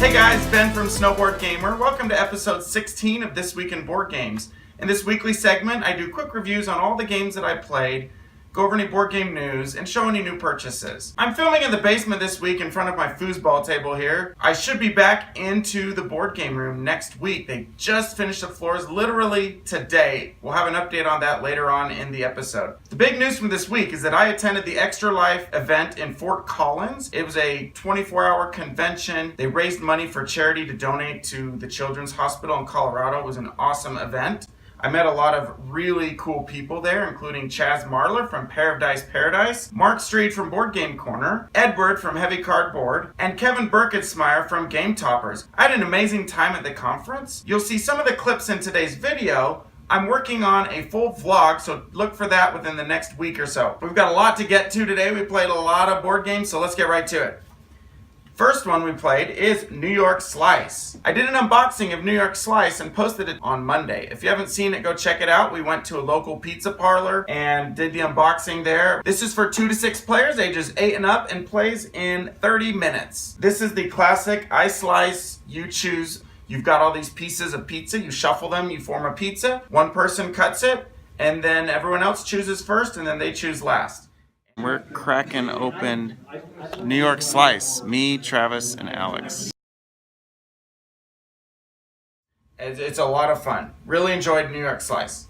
Hey guys, Ben from SnowBoardGamer. Welcome to episode 16 of This Week in Board Games. In this weekly segment, I do quick reviews on all the games that I played, go over any board game news, and show any new purchases. I'm filming in the basement this week in front of my foosball table here. I should be back into the board game room next week. They just finished the floors literally today. We'll have an update on that later on in the episode. The big news from this week is that I attended the Extra Life event in Fort Collins. It was a 24-hour convention. They raised money for charity to donate to the Children's Hospital in Colorado. It was an awesome event. I met a lot of really cool people there, including Chaz Marler from Pair of Dice Paradise, Mark Street from Board Game Corner, Edward from Heavy Cardboard, and Kevin Burkittsmeyer from Game Toppers. I had an amazing time at the conference. You'll see some of the clips in today's video. I'm working on a full vlog, so look for that within the next week or so. We've got a lot to get to today. We played a lot of board games, so let's get right to it. First one we played is New York Slice. I did an unboxing of New York Slice and posted it on Monday. If you haven't seen it, go check it out. We went to a local pizza parlor and did the unboxing there. This is for 2 to 6 players, ages 8 and up, and plays in 30 minutes. This is the classic I slice, you choose. You've got all these pieces of pizza, you shuffle them, you form a pizza. One person cuts it, and then everyone else chooses first, and then they choose last. We're cracking open New York Slice, me, Travis, and Alex. It's a lot of fun. Really enjoyed New York Slice.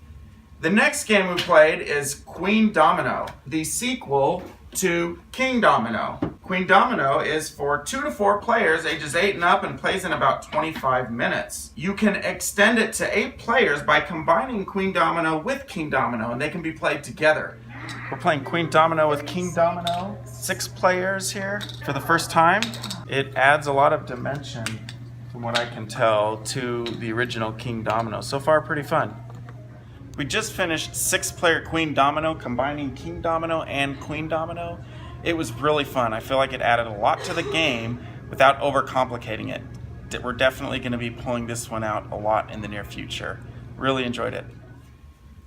The next game we played is Queen Domino, the sequel to King Domino. Queen Domino is for 2 to 4 players, ages 8 and up, and plays in about 25 minutes. You can extend it to 8 players by combining Queen Domino with King Domino, and they can be played together. We're playing Queen Domino with King Domino. 6 players here for the first time. It adds a lot of dimension, from what I can tell, to the original King Domino. So far, pretty fun. We just finished 6-player Queen Domino, combining King Domino and Queen Domino. It was really fun. I feel like it added a lot to the game without overcomplicating it. We're definitely going to be pulling this one out a lot in the near future. Really enjoyed it.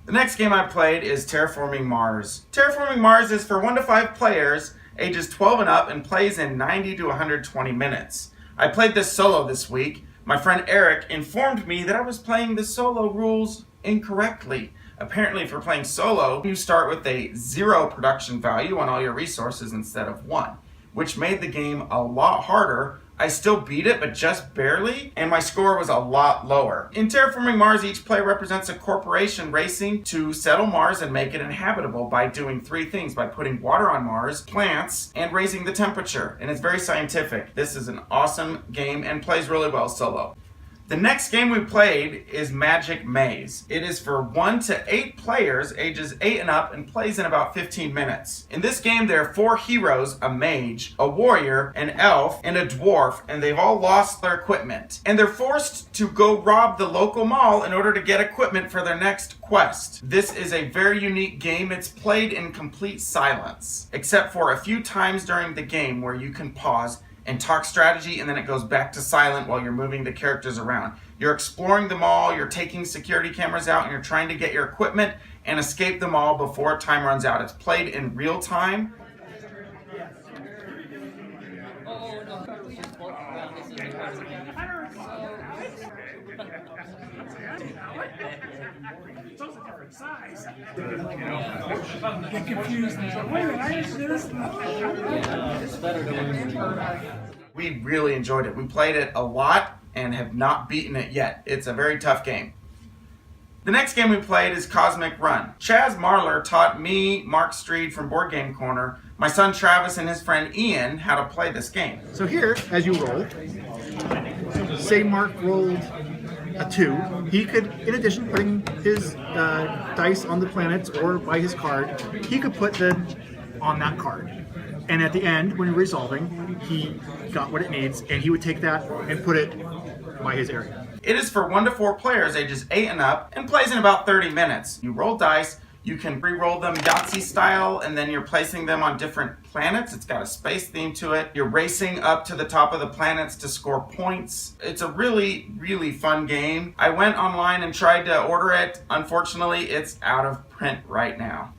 The next game I played is Terraforming Mars. Terraforming Mars is for 1 to 5 players, ages 12 and up, and plays in 90 to 120 minutes. I played this solo this week. My friend Eric informed me that I was playing the solo rules incorrectly. Apparently, if you're playing solo, you start with a 0 production value on all your resources instead of 1, which made the game a lot harder. I still beat it, but just barely, and my score was a lot lower. In Terraforming Mars, each player represents a corporation racing to settle Mars and make it inhabitable by doing 3 things: by putting water on Mars, plants, and raising the temperature. And it's very scientific. This is an awesome game and plays really well solo. The next game we played is Magic Maze. It is for 1 to 8 players, ages 8 and up, and plays in about 15 minutes. In this game, there are 4 heroes: a mage, a warrior, an elf, and a dwarf, and they've all lost their equipment. And they're forced to go rob the local mall in order to get equipment for their next quest. This is a very unique game. It's played in complete silence, except for a few times during the game where you can pause and talk strategy, and then it goes back to silent while you're moving the characters around. You're exploring the mall, you're taking security cameras out, and you're trying to get your equipment and escape the mall before time runs out. It's played in real time. Get confused. Wait a minute, I didn't do this. We really enjoyed it. We played it a lot and have not beaten it yet. It's a very tough game. The next game we played is Cosmic Run. Chaz Marler taught me, Mark Street from Board Game Corner, my son Travis, and his friend Ian how to play this game. So here, as you roll, say Mark rolled a 2, he could, in addition putting his dice on the planets or by his card, he could put them on that card. And at the end, when resolving, he got what it needs, and he would take that and put it by his area. It is for 1 to 4 players, ages 8 and up, and plays in about 30 minutes. You roll dice, you can re-roll them Yahtzee style, and then you're placing them on different planets. It's got a space theme to it. You're racing up to the top of the planets to score points. It's a really, really fun game. I went online and tried to order it. Unfortunately, it's out of print right now.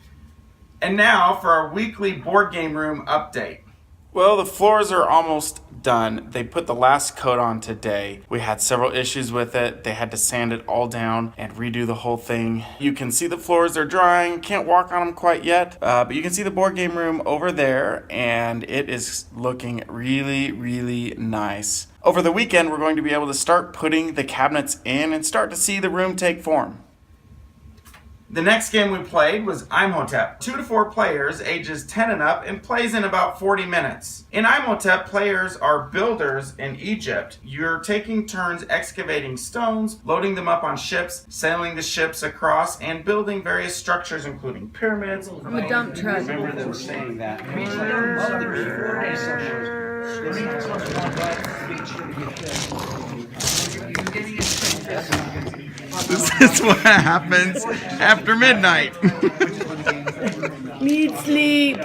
And now for our weekly board game room update. Well, the floors are almost done. They put the last coat on today. We had several issues with it. They had to sand it all down and redo the whole thing. You can see the floors are drying. Can't walk on them quite yet, but you can see the board game room over there, and it is looking really, really nice. Over the weekend, we're going to be able to start putting the cabinets in and start to see the room take form. The next game we played was Imhotep. 2 to 4 players, ages 10 and up, and plays in about 40 minutes. In Imhotep, players are builders in Egypt. You're taking turns excavating stones, loading them up on ships, sailing the ships across, and building various structures including pyramids. I'm a dump truck. Remember them saying that. This is what happens after midnight. Need sleep.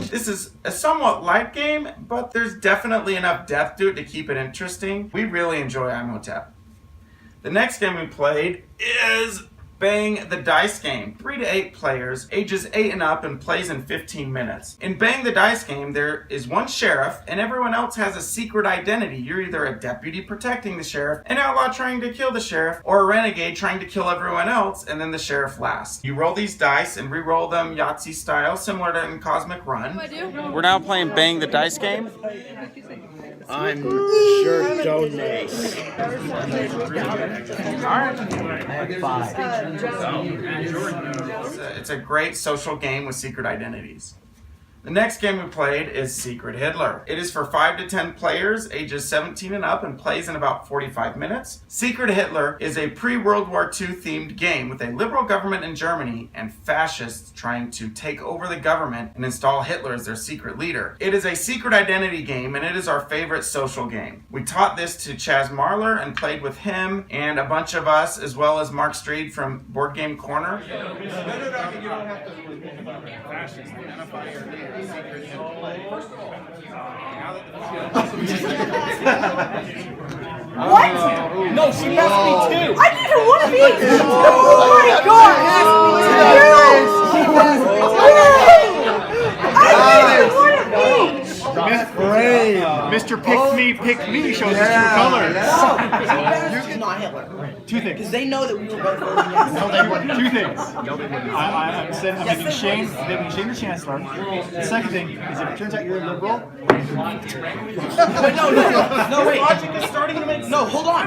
This is a somewhat light game, but there's definitely enough depth to it to keep it interesting. We really enjoy Imhotep. The next game we played is Bang the Dice Game. 3 to 8 players, ages 8 and up, and plays in 15 minutes. In Bang the Dice Game, there is one sheriff, and everyone else has a secret identity. You're either a deputy protecting the sheriff, an outlaw trying to kill the sheriff, or a renegade trying to kill everyone else, and then the sheriff last. You roll these dice and re-roll them Yahtzee style, similar to in Cosmic Run. We're now playing Bang the Dice Game. I'm sure donate. It's a great social game with secret identities. The next game we played is Secret Hitler. It is for 5 to 10 players, ages 17 and up, and plays in about 45 minutes. Secret Hitler is a pre-World War II themed game with a liberal government in Germany and fascists trying to take over the government and install Hitler as their secret leader. It is a secret identity game, and it is our favorite social game. We taught this to Chaz Marler and played with him and a bunch of us, as well as Mark Streed from Board Game Corner. What? No, she asked me too. I didn't want to be. Oh my god! I didn't want to be. Mr. Pick Me shows us true colors. It's not Hitler. Two things. Because they know that we were both voting yes. No, they wouldn't. Two things. I'm making Shane the chancellor. The second thing is if it turns out you're a liberal. No, wait. Logic is starting to make sense. No, hold on.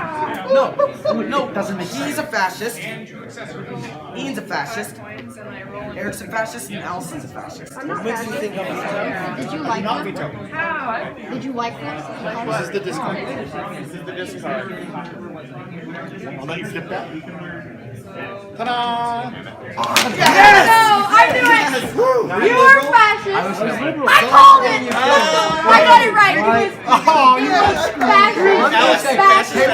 No. Doesn't make sense. He's a fascist. Ian's a fascist. Eric's a fascist, and Allison's a fascist. I'm not fascist. Did you like them? Did you like them? This is the discard. I'll let you flip that. Ta-da! Yes! No, I knew it! You were fascist! I called it! I got it right! Fascist!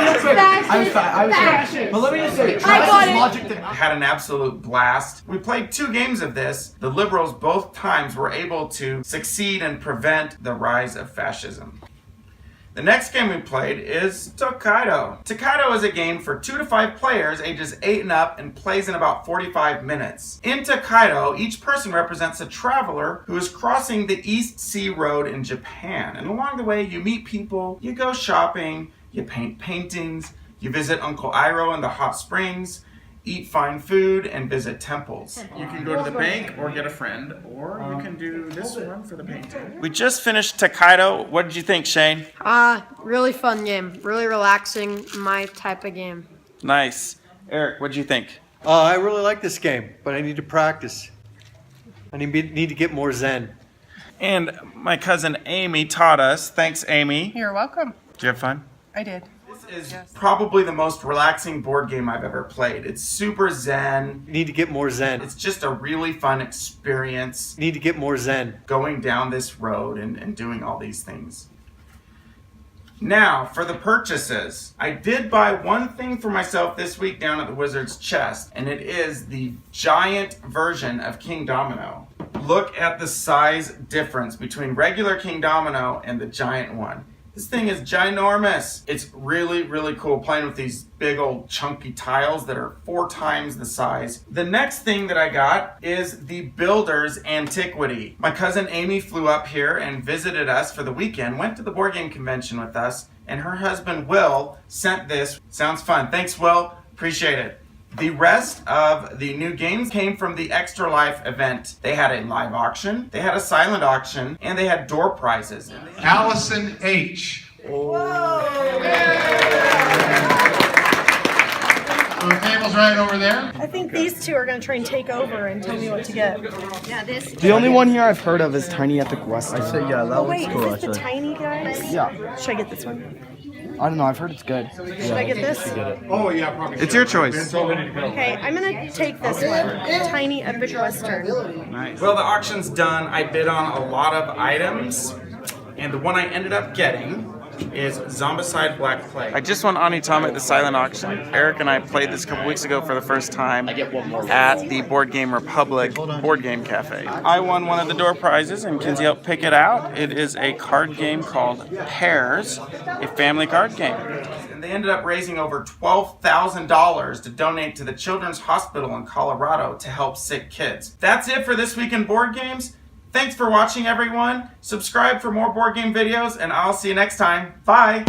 But let me just say, I got it! Had an absolute blast. We played 2 games of this. The liberals both times were able to succeed and prevent the rise of fascism. The next game we played is Tokaido. Tokaido is a game for 2 to 5 players, ages 8 and up, and plays in about 45 minutes. In Tokaido, each person represents a traveler who is crossing the East Sea Road in Japan. And along the way, you meet people, you go shopping, you paint paintings, you visit Uncle Iroh in the hot springs, eat fine food, and visit temples. You can go to the bank or get a friend, or you can do this one for the painting. We just finished Tokaido. What did you think, Shane? Really fun game. Really relaxing. My type of game. Nice. Eric, what did you think? I really like this game, but I need to practice. I need to get more zen. And my cousin Amy taught us. Thanks, Amy. You're welcome. Did you have fun? I did. This is probably the most relaxing board game I've ever played. It's super zen. Need to get more zen. It's just a really fun experience. Need to get more zen. Going down this road and doing all these things. Now, for the purchases. I did buy one thing for myself this week down at the Wizard's Chest, and it is the giant version of King Domino. Look at the size difference between regular King Domino and the giant one. This thing is ginormous. It's really, really cool playing with these big old chunky tiles that are 4 times the size. The next thing that I got is the Builder's Antiquity. My cousin Amy flew up here and visited us for the weekend, went to the board game convention with us, and her husband Will sent this. Sounds fun. Thanks, Will. Appreciate it. The rest of the new games came from the Extra Life event. They had a live auction, they had a silent auction, and they had door prizes. Allison H. So the table's right over there. I think these two are going to try and take over and tell me what to get. Yeah, this. The only one here I've heard of is Tiny Epic West. I say yeah, that Oh looks wait, cool is this the tiny guys? Yeah. Should I get this one? I don't know, I've heard it's good. Should I get this? Oh yeah, probably. It's your choice. Okay, I'm going to take this one. Tiny Epic Western. Well, the auction's done. I bid on a lot of items, and the one I ended up getting is Zombicide Black Plague. I just won Onitama at the silent auction. Eric and I played this a couple weeks ago for the first time at the Board Game Republic Board Game Cafe. I won one of the door prizes, and Kinsey helped pick it out. It is a card game called Pairs, a family card game. And they ended up raising over $12,000 to donate to the Children's Hospital in Colorado to help sick kids. That's it for this week in board games. Thanks for watching, everyone. Subscribe for more board game videos, and I'll see you next time. Bye.